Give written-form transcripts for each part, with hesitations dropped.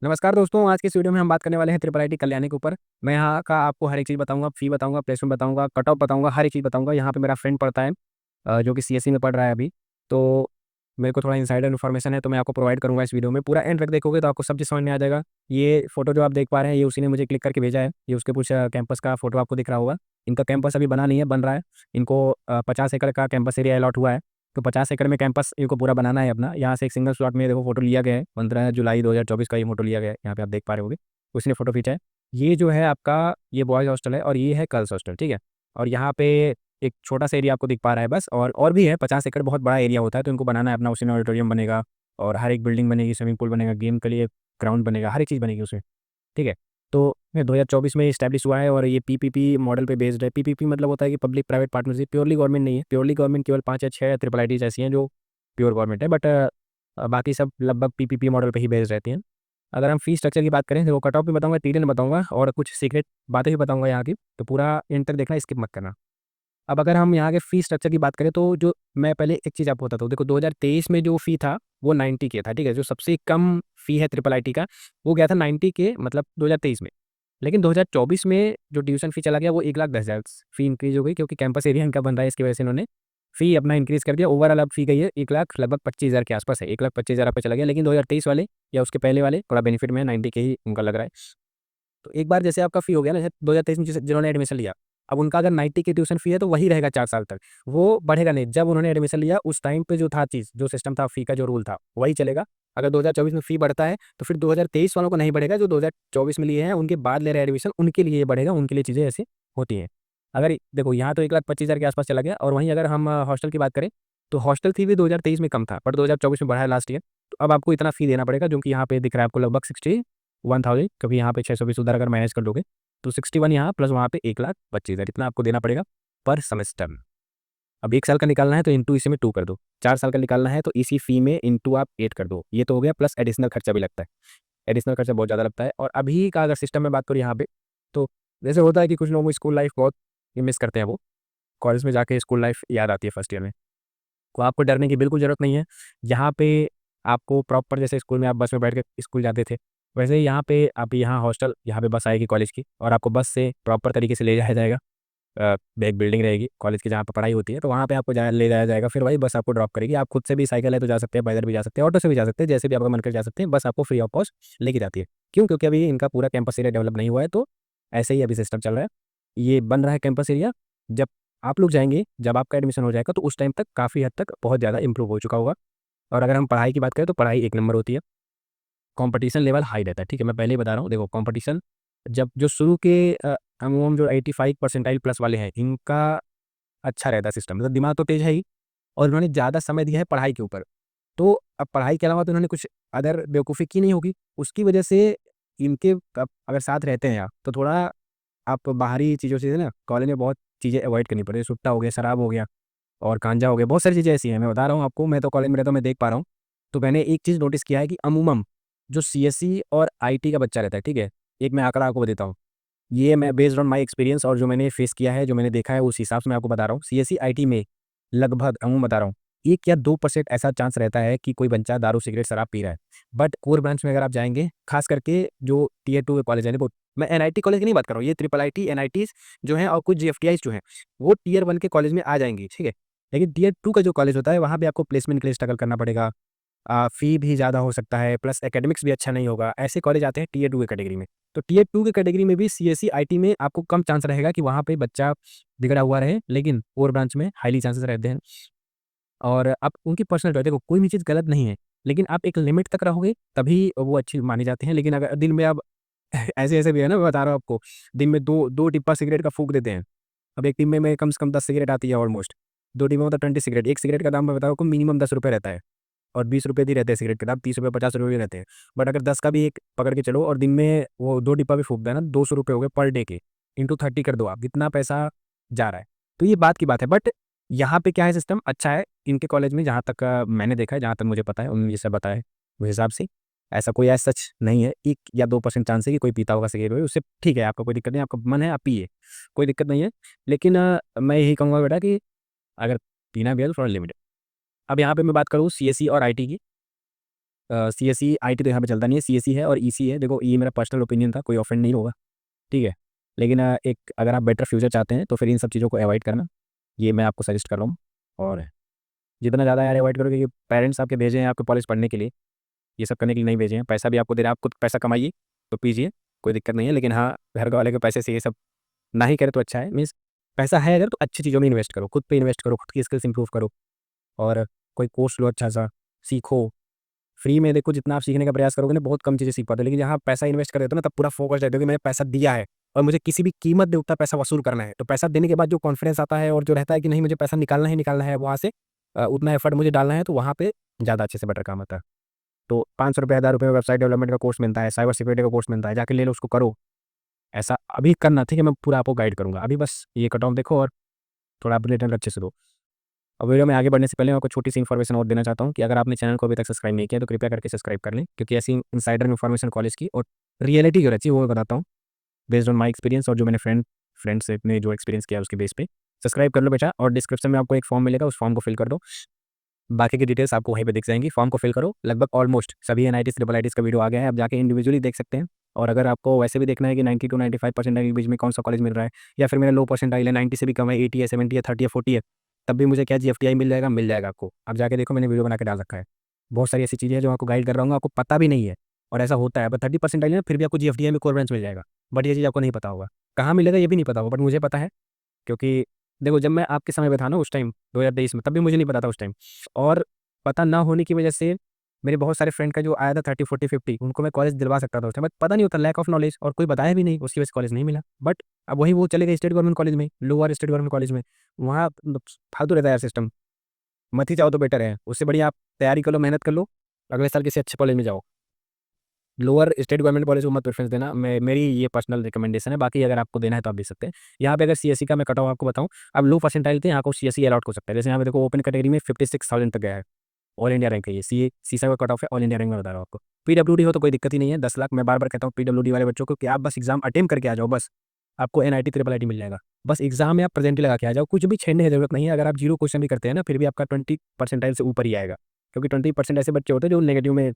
नमस्कार दोस्तों, आज के इस वीडियो में हम बात करने वाले हैं ट्रिपल आईटी कल्याणी के ऊपर। मैं यहाँ का आपको हर एक चीज़ बताऊँगा, फ़ी बताऊँगा, प्लेसमेंट बताऊँगा, कट ऑफ बताऊँगा, हर एक चीज़ बताऊँगा। यहाँ पे मेरा फ्रेंड पढ़ता है जो कि सीएसई में पढ़ रहा है अभी। तो मेरे को थोड़ा इनसाइडर इन्फॉर्मेशन है तो मैं आपको प्रोवाइड करूँगा इस वीडियो में। पूरा एंड तक देखोगे तो आपको सब चीज़ समझ में आ जाएगा। ये फ़ोटो जो आप देख पा रहे हैं ये उसी ने मुझे क्लिक करके भेजा है। ये उसके कुछ कैंपस का फ़ोटो आपको दिख रहा होगा। इनका कैंपस अभी बना नहीं है, बन रहा है। इनको 50 एकड़ का कैंपस एरिया अलॉट हुआ है। तो 50 एकड़ में कैंपस इनको पूरा बनाना है अपना। यहाँ से एक सिंगल स्लॉट में देखो फ़ोटो लिया गया है। 15 जुलाई 2024 का ये फ़ोटो लिया गया है। यहाँ पे आप देख पा रहे होंगे। उसने फ़ोटो खींचा है। ये जो है आपका ये बॉयज़ हॉस्टल है और ये है गर्ल्स हॉस्टल, ठीक है? और यहाँ पे एक छोटा-सा एरिया आपको दिख पा रहा है बस और भी है 50 एकड़ बहुत बड़ा एरिया होता है तो इनको बनाना है अपना। उसी में ऑडिटोरियम बनेगा और हर एक बिल्डिंग बनेगी, स्विमिंग पूल बनेगा, गेम के लिए ग्राउंड बनेगा, हर एक चीज़ बनेगी उसमें, ठीक है? तो ये 2024 में एस्टैब्लिश हुआ है और ये पीपीपी मॉडल पे बेस्ड है। पीपीपी मतलब होता है कि public private partnership, purely government नहीं है। प्योरली गवर्नमेंट केवल 5 या 6 ट्रिपल आईटीज़ ऐसी हैं जो प्योर गवर्नमेंट है बट बाकी सब लगभग पीपीपी मॉडल पे ही बेस्ड रहती हैं। अगर हम फीस स्ट्रक्चर की बात करें तो कट ऑफ भी बताऊँगा, टीडीएन बताऊँगा और कुछ सीक्रेट बातें भी बताऊँगा यहाँ की, तो पूरा एंड तक देखना, स्किप मत करना। अब अगर हम यहाँ के फ़ी स्ट्रक्चर की बात करें तो जो मैं पहले एक चीज़ आपको बताता हूँ। देखो 2023 में जो फ़ी था वो 90 के था, ठीक है? जो सबसे कम फ़ी है ट्रिपल आईटी का वो गया था 90 के, मतलब 2023 में। लेकिन 2024 में जो ट्यूशन फ़ी चला गया वो 1,10,000 फ़ी इंक्रीज़ हो गई क्योंकि कैंपस एरिया इनका बन रहा है, इसकी वजह से इन्होंने फ़ी अपना इंक्रीज़ कर दिया। ओवरऑल अब फ़ी गई है 1 लाख लगभग 25,000 के आसपास है। 1,25,000 आपका चला गया, लेकिन 2023 वाले या उसके पहले वाले थोड़ा बेनिफिट में है, 90 के ही उनका लग रहा है। तो एक बार जैसे आपका फ़ी हो गया ना, जैसे 2023 में जिन्होंने एडमिशन लिया, अब उनका अगर 90 की ट्यूशन फ़ी है तो वही रहेगा 4 साल तक। वो बढ़ेगा नहीं। जब उन्होंने एडमिशन लिया उस टाइम पे जो था चीज़, जो सिस्टम था, फ़ी का जो रूल था, वही चलेगा। अगर 2024 में फ़ी बढ़ता है तो फिर 2023 वालों को नहीं बढ़ेगा। जो 2024 में लिए हैं उनके बाद ले रहे हैं एडमिशन, उनके लिए ये बढ़ेगा, उनके लिए चीज़ें ऐसी होती हैं। अगर देखो यहाँ तो 1,25,000 के आस-पास चला गया और वहीं अगर हम हॉस्टल की बात करें, तो हॉस्टल फ़ी भी 2023 में कम था, बट 2024 में बढ़ा है लास्ट ईयर। तो अब आपको इतना फ़ी देना पड़ेगा जो कि यहाँ पे दिख रहा है आपको लगभग 61,000, क्योंकि यहाँ पे 620 उधर अगर मैनेज कर लोगे, तो 61 यहाँ प्लस वहाँ पे 1,25,000 इतना आपको देना पड़ेगा पर सेमेस्टर। अब 1 साल का निकालना है तो इंटू इसी में 2 कर दो, 4 साल का निकालना है तो इसी फ़ी में इंटू आप 8 कर दो। ये तो हो गया, प्लस एडिशनल खर्चा भी लगता है। एडिशनल खर्चा बहुत ज़्यादा लगता है। और अभी का अगर सिस्टम में बात करूँ यहाँ पे, तो जैसे होता है कि कुछ लोगों को स्कूल लाइफ़ बहुत ये मिस करते हैं वो, कॉलेज में जाके स्कूल लाइफ़ याद आती है फर्स्ट ईयर में। तो आपको डरने की बिल्कुल ज़रूरत नहीं है। यहाँ पे आपको प्रॉपर, जैसे स्कूल में आप बस में बैठ के स्कूल जाते थे, वैसे ही यहाँ पे आप यहाँ हॉस्टल, यहाँ पे बस आएगी कॉलेज की और आपको बस से प्रॉपर तरीके से ले जाया जाएगा। एक बिल्डिंग रहेगी कॉलेज की जहाँ पे पढ़ाई होती है, तो वहाँ पे आपको ले जाया जाएगा। फिर वही बस आपको ड्रॉप करेगी। आप खुद से भी, साइकिल है तो जा सकते हैं, पैदल भी जा सकते हैं, ऑटो से भी जा सकते हैं, जैसे भी आपका मन कर जा सकते हैं। बस आपको फ्री ऑफ कॉस्ट लेके जाती है। क्यों? क्योंकि अभी इनका पूरा कैंपस एरिया डेवलप नहीं हुआ है, तो ऐसे ही अभी सिस्टम चल रहा है। ये बन रहा है कैंपस एरिया। जब आप लोग जाएँगे, जब आपका एडमिशन हो जाएगा तो उस टाइम तक काफ़ी हद तक बहुत ज़्यादा इम्प्रूव हो चुका होगा। और अगर हम पढ़ाई की बात करें तो पढ़ाई एक नंबर होती है। कॉम्पिटिशन लेवल हाई रहता है, ठीक है? मैं पहले ही बता रहा हूँ, देखो कॉम्पिटिशन जब जो शुरू के अमूमन जो 85 परसेंटाइल प्लस वाले हैं, इनका अच्छा रहता है सिस्टम। मतलब दिमाग तो तेज है ही और उन्होंने ज़्यादा समय दिया है पढ़ाई के ऊपर। तो अब पढ़ाई के अलावा तो उन्होंने कुछ अदर बेवकूफ़ी की नहीं होगी। उसकी वजह से इनके अब अगर साथ रहते हैं आप, तो थोड़ा आप बाहरी चीज़ों से ना कॉलेज में बहुत चीज़ें अवॉइड करनी पड़ती है। सुट्टा हो गया, शराब हो गया और गांजा हो गया, बहुत सारी चीज़ें ऐसी हैं। मैं बता रहा हूँ आपको, मैं तो कॉलेज में रहता हूँ, मैं देख पा रहा हूँ। तो मैंने एक चीज़ नोटिस किया है कि अमूमन जो सीएसई और आईटी का बच्चा रहता है, ठीक है? एक मैं आंकड़ा आपको देता हूँ। ये मैं बेस्ड ऑन माय एक्सपीरियंस और जो मैंने फेस किया है, जो मैंने देखा है, उस हिसाब से मैं आपको बता रहा हूँ। सीएसई आईटी में लगभग अमूमन बता रहा हूँ, 1 या 2% ऐसा चांस रहता है कि कोई बच्चा दारू, सिगरेट, शराब पी रहा है। बट कोर ब्रांच में अगर आप जाएँगे, खास करके जो टियर 2 के कॉलेज हैं, देखो मैं एनआईटी कॉलेज की नहीं बात कर रहा हूँ, ये ट्रिपल आईटी, एनआईटीज़ जो हैं और कुछ जीएफटीआईज़ जो हैं, वो टियर 1 के कॉलेज में आ जाएँगी, ठीक है? लेकिन टियर 2 का जो कॉलेज होता है, वहाँ पे आपको प्लेसमेंट के लिए स्ट्रगल करना पड़ेगा। फ़ी भी ज़्यादा हो सकता है, प्लस एकेडमिक्स भी अच्छा नहीं होगा। ऐसे कॉलेज आते हैं टियर 2 की कैटेगरी में। तो टियर 2 की कैटेगरी में भी सीएसई, आईटी में आपको कम चांस रहेगा कि वहाँ पे बच्चा बिगड़ा हुआ रहे, लेकिन कोर ब्रांच में हाइली चांसेस रहते हैं। और आप उनकी पर्सनल चॉइस, देखो कोई भी चीज़ गलत नहीं है, लेकिन आप एक लिमिट तक रहोगे तभी वो अच्छी मानी जाती हैं। लेकिन अगर दिन में आप ऐसे-ऐसे भी है ना, मैं बता रहा हूँ आपको, दिन में 2 डिब्बा सिगरेट का फूँक देते हैं। अब एक डिब्बे में कम से कम 10 सिगरेट आती है ऑलमोस्ट। 2 डिब्बे में तो 20 सिगरेट। एक सिगरेट का दाम मैं बताऊँ आपको मिनिमम ₹10 रहता है और ₹20 भी रहते हैं सिगरेट के दाम, ₹30 ₹50 भी रहते हैं। बट अगर 10 का भी एक पकड़ के चलो और दिन में वो 2 डिब्बा भी फूँक देना, ₹200 हो गए पर डे के, इंटू 30 कर दो आप, कितना पैसा जा रहा है। तो ये बात की बात है। बट यहाँ पे क्या है, सिस्टम अच्छा है इनके कॉलेज में, जहाँ तक मैंने देखा है, जहाँ तक मुझे पता है, उन्होंने ये सब बताया है, उस हिसाब से ऐसा कोई एज़ सच नहीं है। 1 या 2% चांस है कि कोई पीता होगा सिगरेट वगैरह, उससे ठीक है, आपको कोई दिक्कत नहीं है, आपका मन है आप पिए, कोई दिक्कत नहीं है। लेकिन मैं यही कहूँगा बेटा कि अगर पीना भी है तो थोड़ा लिमिट। अब यहाँ पे मैं बात करूँ सीएसई और आईटी की, CSE IT तो यहाँ पे चलता नहीं है, CSE है और EC है। देखो ये मेरा पर्सनल ओपिनियन था, कोई ऑफेंड नहीं होगा, ठीक है। लेकिन एक अगर आप बेटर फ्यूचर चाहते हैं तो फिर इन सब चीज़ों को अवॉइड करना, ये मैं आपको सजेस्ट कर रहा हूँ। और जितना ज़्यादा यार अवॉइड करोगे, क्योंकि पेरेंट्स आपके भेजे हैं आपको कॉलेज पढ़ने के लिए, ये सब करने के लिए नहीं भेजे हैं। पैसा भी आपको दे रहे हैं, आप खुद पैसा कमाइए तो पीजिए, कोई दिक्कत नहीं है। लेकिन हाँ, घर वाले के पैसे से ये सब ना ही करे तो अच्छा है। मीन्स पैसा है अगर तो अच्छी चीज़ों में इन्वेस्ट करो, खुद पे इन्वेस्ट करो, खुद की स्किल्स इंप्रूव करो, और कोई कोर्स लो अच्छा सा, सीखो। फ्री में देखो जितना आप सीखने का प्रयास करोगे ना, बहुत कम चीज़ें सीख पाते हो। लेकिन जहाँ आप पैसा इन्वेस्ट कर देते हो ना, तब पूरा फोकस रहते हो कि मैंने पैसा दिया है और मुझे किसी भी कीमत पे उतना पैसा वसूल करना है। तो पैसा देने के बाद जो कॉन्फिडेंस आता है और जो रहता है कि नहीं मुझे पैसा निकालना ही निकालना है वहाँ से, उतना एफर्ट मुझे डालना है, तो वहाँ पे ज़्यादा अच्छे से बेटर काम आता है। तो 500 रुपये, 1000 रुपये में वेबसाइट डेवलपमेंट का कोर्स मिलता है, साइबर सिक्योरिटी का कोर्स मिलता है, जाके ले लो, उसको करो। ऐसा अभी करना, ठीक है, मैं पूरा आपको गाइड करूँगा। अभी बस ये कट ऑफ देखो और थोड़ा अपने रिटर्न अच्छे से दो। और वीडियो में आगे बढ़ने से पहले मैं आपको छोटी सी इन्फॉर्मेशन और देना चाहता हूँ कि अगर आपने चैनल को अभी तक सब्सक्राइब नहीं किया तो कृपया करके सब्सक्राइब कर लें, क्योंकि ऐसी इनसाइडर इन्फॉर्मेशन कॉलेज की और रियलिटी जो रहती है वो मैं बताता हूँ, बेस्ड ऑन माई एक्सपीरियंस और जो मैंने फ्रेंड से ने जो एक्सपीरियंस किया उसके बेस पे। सब्सक्राइब कर लो बेटा, और डिस्क्रिप्शन में आपको एक फॉर्म मिलेगा, उस फॉर्म को फिल कर दो। बाकी की डिटेल्स आपको वहीं पे दिख जाएंगी, फॉर्म को फिल करो। लगभग ऑलमोस्ट सभी NITs IITs का वीडियो आ गया है, आप जाके इंडिविजुअली देख सकते हैं। और अगर आपको वैसे भी देखना है कि 90 to 95% के बीच में कौन सा कॉलेज मिल रहा है, या फिर मेरा लो परसेंटाइल है, 90 से भी कम है, 80 है, 70 है, 30 है, 40 है, तब भी मुझे क्या GFTI मिल जाएगा आपको। आप जाके देखो, मैंने वीडियो बना के डाल रखा है। बहुत सारी ऐसी चीज़ें हैं जो आपको गाइड कर रहा हूँ, आपको पता भी नहीं है, और ऐसा होता है। बट 30% है फिर भी आपको GFTI में कोर ब्रांच मिल जाएगा, बट ये चीज़ आपको नहीं पता होगा। कहाँ मिलेगा ये भी नहीं पता होगा, बट मुझे पता है। क्योंकि देखो, जब मैं आपके समय पे था ना उस टाइम 2023 में, तब भी मुझे नहीं पता था उस टाइम। और पता ना होने की वजह से मेरे बहुत सारे फ्रेंड का जो आया था 30 40 50, उनको मैं कॉलेज दिलवा सकता था उस टाइम, बट पता नहीं होता, लैक ऑफ नॉलेज, और कोई बताया भी नहीं, उसकी वजह से कॉलेज नहीं मिला। बट अब वही वो चले गए स्टेट गवर्नमेंट कॉलेज में, लोअर स्टेट गवर्नमेंट कॉलेज में। वहाँ फालतू रहता है यार सिस्टम, मत ही जाओ तो बेटर है। उससे बढ़िया आप तैयारी कर लो, मेहनत कर लो, अगले साल किसी अच्छे कॉलेज में जाओ। लोअर स्टेट गवर्नमेंट कॉलेज को मत प्रेफरेंस देना, मेरी ये पर्सनल रिकमेंडेशन है। बाकी अगर आपको देना है तो आप दे सकते हैं। यहाँ पे अगर CSE का मैं कट ऑफ आपको बताऊँ, अब लो परसेंटाइल थे, यहाँ को CSE अलॉट हो सकता है। जैसे यहाँ पे देखो ओपन कैटेगरी में 56,000 तक गया है, ऑल इंडिया रैंक है ये। सीसा का कट ऑफ है, ऑल इंडिया रैंक में बता रहा हूँ आपको। PWD हो तो कोई दिक्कत ही नहीं है, 10 लाख। मैं बार बार कहता हूँ PWD वाले बच्चों को कि आप बस एग्जाम अटेम्प्ट करके आ जाओ, बस आपको NIT IIIT मिल जाएगा। बस एग्जाम में आप प्रेजेंटली लगा के आ जाओ, कुछ भी छेड़ने की जरूरत नहीं है। अगर आप 0 क्वेश्चन भी करते हैं ना, फिर भी आपका 20 परसेंटाइल से ऊपर ही आएगा, क्योंकि 20% ऐसे बच्चे होते हैं जो नेगेटिव में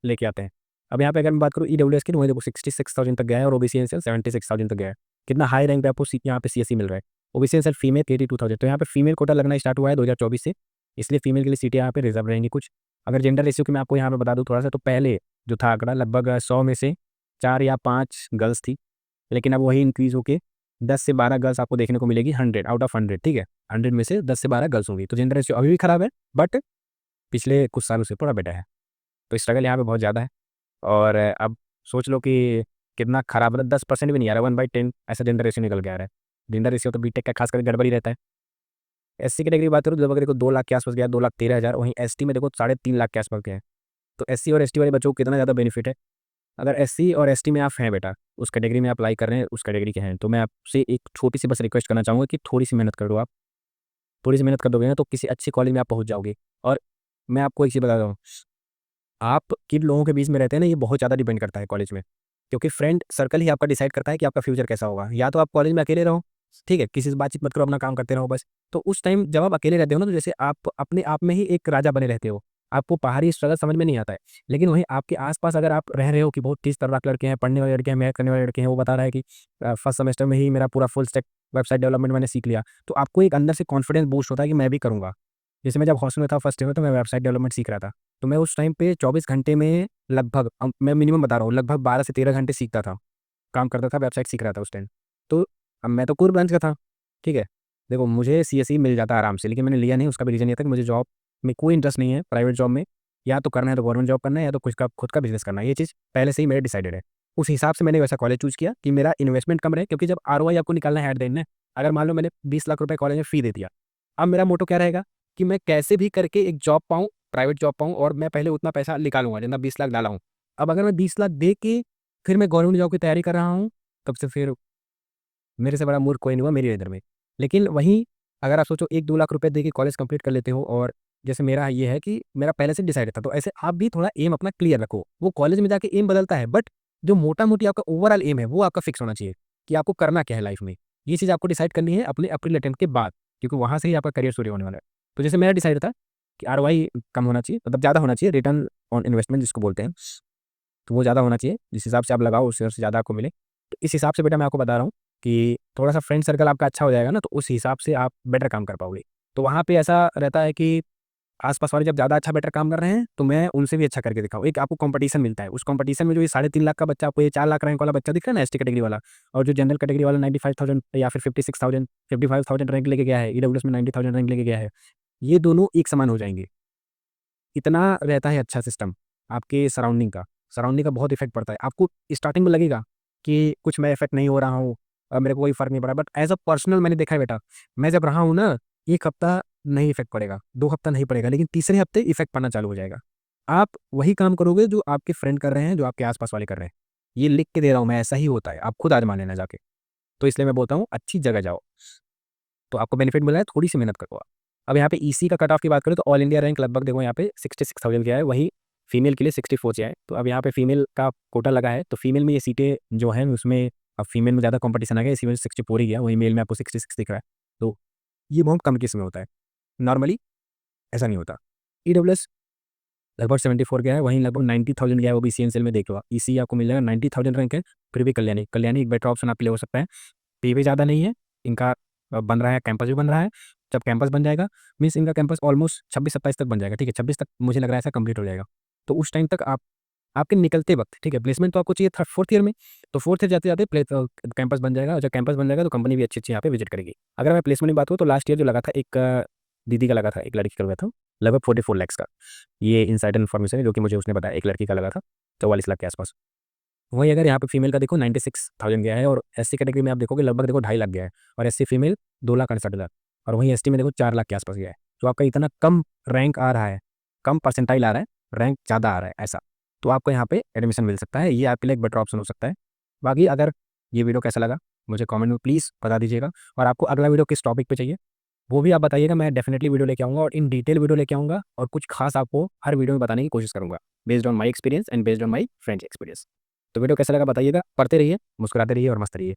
लेके आते हैं। अब यहाँ पे अगर मैं बात करूँ EWS की, तो वही देखो 66,000 तक गया है, और OBC एनसीएल 76,000 तक गया है। कितना हाई रैंक पे आपको यहाँ पे CSE मिल रहा है। OBC एनसीएल फीमेल 82,000, तो यहाँ पे फीमेल कोटा लगना स्टार्ट हुआ है 2024 से, इसलिए फीमेल के लिए सीटें यहाँ पे रिजर्व रहेंगी कुछ। अगर जेंडर रेशियो की मैं आपको यहाँ पे बता दूँ थोड़ा सा, तो पहले जो था आंकड़ा लगभग 100 में से 4 या 5 गर्ल्स थी, लेकिन अब वही इंक्रीज होकर 10 से 12 गर्ल्स आपको देखने को मिलेगी, 100 आउट ऑफ 100, ठीक है। 100 में से 10 से 12 गर्ल्स होंगी, तो जेंडर रेशियो अभी भी खराब है, बट पिछले कुछ सालों से थोड़ा बेटर है। तो स्ट्रगल यहाँ पे बहुत ज़्यादा है। और अब सोच लो कि कितना खराब, मतलब 10% भी नहीं आ रहा, 1/10 ऐसा जेंडर रेशियो निकल के आ रहा है। जेंडर रेशियो तो बीटेक का खास करके गड़बड़ी रहता है। SC कैटेगरी की बात करूँ तो लगभग देखो 2 लाख के आसपास गया, 2,13,000। वहीं ST में देखो 3.5 लाख के आसपास गया है। तो SC और ST वाले बच्चों को कितना ज़्यादा बेनिफिट है। अगर SC और ST में आप हैं बेटा, उस कैटेगरी में अप्लाई कर रहे हैं, उस कैटेगरी के हैं, तो मैं आपसे एक छोटी सी बस रिक्वेस्ट करना चाहूँगा कि थोड़ी सी मेहनत कर दो आप। थोड़ी सी मेहनत कर दोगे ना तो किसी अच्छे कॉलेज में आप पहुँच जाओगे। और मैं आपको एक चीज़ बता रहा हूँ, आप किन लोगों के बीच में रहते हैं ना, ये बहुत ज़्यादा डिपेंड करता है कॉलेज में। क्योंकि फ्रेंड सर्कल ही आपका डिसाइड करता है कि आपका फ्यूचर कैसा होगा। या तो आप कॉलेज में अकेले रहो, ठीक है, किसी से बातचीत मत करो, अपना काम करते रहो बस। तो उस टाइम जब आप अकेले रहते हो ना, तो जैसे आप अपने आप में ही एक राजा बने रहते हो, आपको बाहरी स्ट्रगल समझ में नहीं आता है। लेकिन वहीं आपके आसपास अगर आप रह रहे हो कि बहुत तेज तर्राक लड़के हैं, पढ़ने वाले लड़के हैं, मेहनत करने वाले लड़के हैं, वो बता रहा है कि फर्स्ट सेमेस्टर में ही मेरा पूरा फुल स्टैक वेबसाइट डेवलपमेंट मैंने सीख लिया, तो आपको एक अंदर से कॉन्फिडेंस बूस्ट होता है कि मैं भी करूँगा। जैसे मैं जब हॉस्टल में था फर्स्ट ईयर में, तो मैं वेबसाइट डेवलपमेंट सीख रहा था, तो मैं उस टाइम पे 24 घंटे में लगभग, मैं मिनिमम बता रहा हूँ, लगभग 12 से 13 घंटे सीखता था, काम करता था, वेबसाइट सीख रहा था उस टाइम। तो अब मैं तो कोर ब्रांच का था, ठीक है। देखो मुझे CSE मिल जाता आराम से, लेकिन मैंने लिया नहीं। उसका भी रीज़न ये था कि मुझे जॉब में कोई इंटरेस्ट नहीं है, प्राइवेट जॉब में। या तो करना है तो गवर्नमेंट जॉब करना है, या तो खुद का बिजनेस करना है। ये चीज़ पहले से ही मेरे डिसाइडेड है। उस हिसाब से मैंने वैसा कॉलेज चूज़ किया कि मेरा इन्वेस्टमेंट कम रहे, क्योंकि जब ROI आपको निकालना है एट द एंड में, अगर मान लो मैंने 20 लाख रुपए कॉलेज में फ़ी दे दिया, अब मेरा मोटो क्या रहेगा कि मैं कैसे भी करके एक जॉब पाऊँ, प्राइवेट जॉब पाऊँ, और मैं पहले उतना पैसा निकालूँगा जितना 20 लाख डाला हूँ। अब अगर मैं 20 लाख दे के फिर मैं गवर्नमेंट जॉब की तैयारी कर रहा हूँ, तब से फिर मेरे से बड़ा मूर्ख कोई नहीं हुआ मेरी नज़र में। लेकिन वहीं अगर आप सोचो 1-2 लाख रुपए दे के कॉलेज कंप्लीट कर लेते हो, और जैसे मेरा ये है कि मेरा पहले से डिसाइड था, तो ऐसे आप भी थोड़ा एम अपना क्लियर रखो। वो कॉलेज में जाके एम बदलता है, बट जो मोटा-मोटी आपका ओवरऑल एम है वो आपका फिक्स होना चाहिए कि आपको करना क्या है लाइफ में। ये चीज़ आपको डिसाइड करनी है अपने अप्रैल अटेम्प्ट के बाद, क्योंकि वहाँ से ही आपका करियर शुरू होने वाला है। तो जैसे मेरा डिसाइड था कि आरओआई कम होना चाहिए, मतलब ज़्यादा होना चाहिए, रिटर्न ऑन इन्वेस्टमेंट जिसको बोलते हैं, तो वो ज़्यादा होना चाहिए, जिस हिसाब से आप लगाओ उससे ज़्यादा आपको मिले। तो इस हिसाब से बेटा मैं आपको बता रहा हूँ कि थोड़ा-सा फ्रेंड सर्कल आपका अच्छा हो जाएगा ना, तो उस हिसाब से आप बेटर काम कर पाओगे। तो वहाँ पे ऐसा रहता है कि आस-पास वाले जब ज़्यादा अच्छा बेटर काम कर रहे हैं, तो मैं उनसे भी अच्छा करके दिखाऊँ। एक आपको कॉम्पिटिशन मिलता है, उस कॉम्पिटिशन में जो ये 3.5 लाख का बच्चा, आपको ये 4 लाख रैंक वाला बच्चा दिख रहा है ना एसटी कैटेगरी वाला, और जो जनरल कैटेगरी वाला 95,000 या फिर 56,000 55,000 रैंक लेके गया है, ईडब्ल्यूएस में 90,000 रैंक लेके गया है, ये दोनों एक समान हो जाएँगे। इतना रहता है अच्छा सिस्टम आपके सराउंडिंग का बहुत इफ़ेक्ट पड़ता है। आपको स्टार्टिंग में लगेगा कि कुछ मैं इफ़ेक्ट नहीं हो रहा हूँ, मेरे को कोई फ़र्क नहीं पड़ा, बट एज़ अ पर्सनल मैंने देखा है बेटा, मैं जब रहा हूँ ना, 1 हफ्ता नहीं इफ़ेक्ट पड़ेगा, 2 हफ्ता नहीं पड़ेगा, लेकिन तीसरे हफ्ते इफ़ेक्ट पड़ना चालू हो जाएगा। आप वही काम करोगे जो आपके फ्रेंड कर रहे हैं, जो आपके आस-पास वाले कर रहे हैं। ये लिख के दे रहा हूँ मैं, ऐसा ही होता है, आप खुद आज़मा लेना जाके। तो इसलिए मैं बोलता हूँ अच्छी जगह जाओ, तो आपको बेनिफिट मिल रहा है, थोड़ी-सी मेहनत करो आप। अब यहाँ पे ईसी का कट ऑफ की बात करें तो ऑल इंडिया रैंक लगभग देखो यहाँ पे 66,000 गया है, वही फीमेल के लिए 64 से आए। तो अब यहाँ पे फीमेल का कोटा लगा है, तो फीमेल में ये सीटें जो हैं उसमें अब फीमेल में ज़्यादा कॉम्पिटिशन आ गया, इसी वजह से 64 ही गया, वहीं मेल में आपको 66 दिख रहा है। तो ये बहुत कम केस में होता है, नॉर्मली ऐसा नहीं होता। ईडब्ल्यूएस लगभग 74 गया है, वहीं लगभग 90,000 गया है, वो भी सीएनसीएल में देख लो आप। ईसी आपको मिल जाएगा 90,000 रैंक है, फिर भी कल्याणी एक बेटर ऑप्शन आपके लिए हो सकता है। पे भी ज़्यादा नहीं है, इनका बन रहा है, कैंपस भी बन रहा है। जब कैंपस बन जाएगा मीन्स इनका कैंपस ऑलमोस्ट 26-27 तक बन जाएगा, ठीक है? 26 तक मुझे लग रहा है ऐसा कंप्लीट हो जाएगा। तो उस टाइम तक आप आपके निकलते वक़्त, ठीक है? प्लेसमेंट तो आपको चाहिए था 4th ईयर में, तो 4th ईयर जाते-जाते कैंपस बन जाएगा, और जब कैंपस बन जाएगा तो कंपनी भी अच्छी-अच्छी यहाँ पे विज़िट करेगी। अगर मैं प्लेसमेंट की बात करूँ तो लास्ट ईयर जो लगा था एक दीदी का लगा था, एक लड़की का लगा था, लगभग 44 लैक्स का। ये इनसाइडर इन्फॉर्मेशन है जो कि मुझे उसने बताया, एक लड़की का लगा था 44 लाख के आस-पास। वहीं अगर यहाँ पे फीमेल का देखो 96,000 गया है, और एससी कैटेगरी में आप देखोगे लगभग देखो 2.5 लाख गया है, और एससी फीमेल 2,68,000, और वहीं एसटी में देखो 4 लाख के आसपास गया है। तो आपका इतना कम रैंक आ रहा है, कम परसेंटाइल आ रहा है, रैंक ज़्यादा आ रहा है ऐसा। तो आपको यहाँ पे एडमिशन मिल सकता है, ये आपके लिए एक बेटर ऑप्शन हो सकता है। बाकी अगर ये वीडियो कैसा लगा मुझे कमेंट में प्लीज़ बता दीजिएगा, और आपको अगला वीडियो किस टॉपिक पे चाहिए वो भी आप बताइएगा, मैं डेफिनिटली वीडियो लेके आऊँगा, और इन डिटेल वीडियो लेके आऊँगा, और कुछ खास आपको हर वीडियो में बताने की कोशिश करूँगा, based on my experience and based on my friends experience. तो वीडियो कैसा लगा बताइएगा, पढ़ते रहिए, मुस्कुराते रहिए और मस्त रहिए।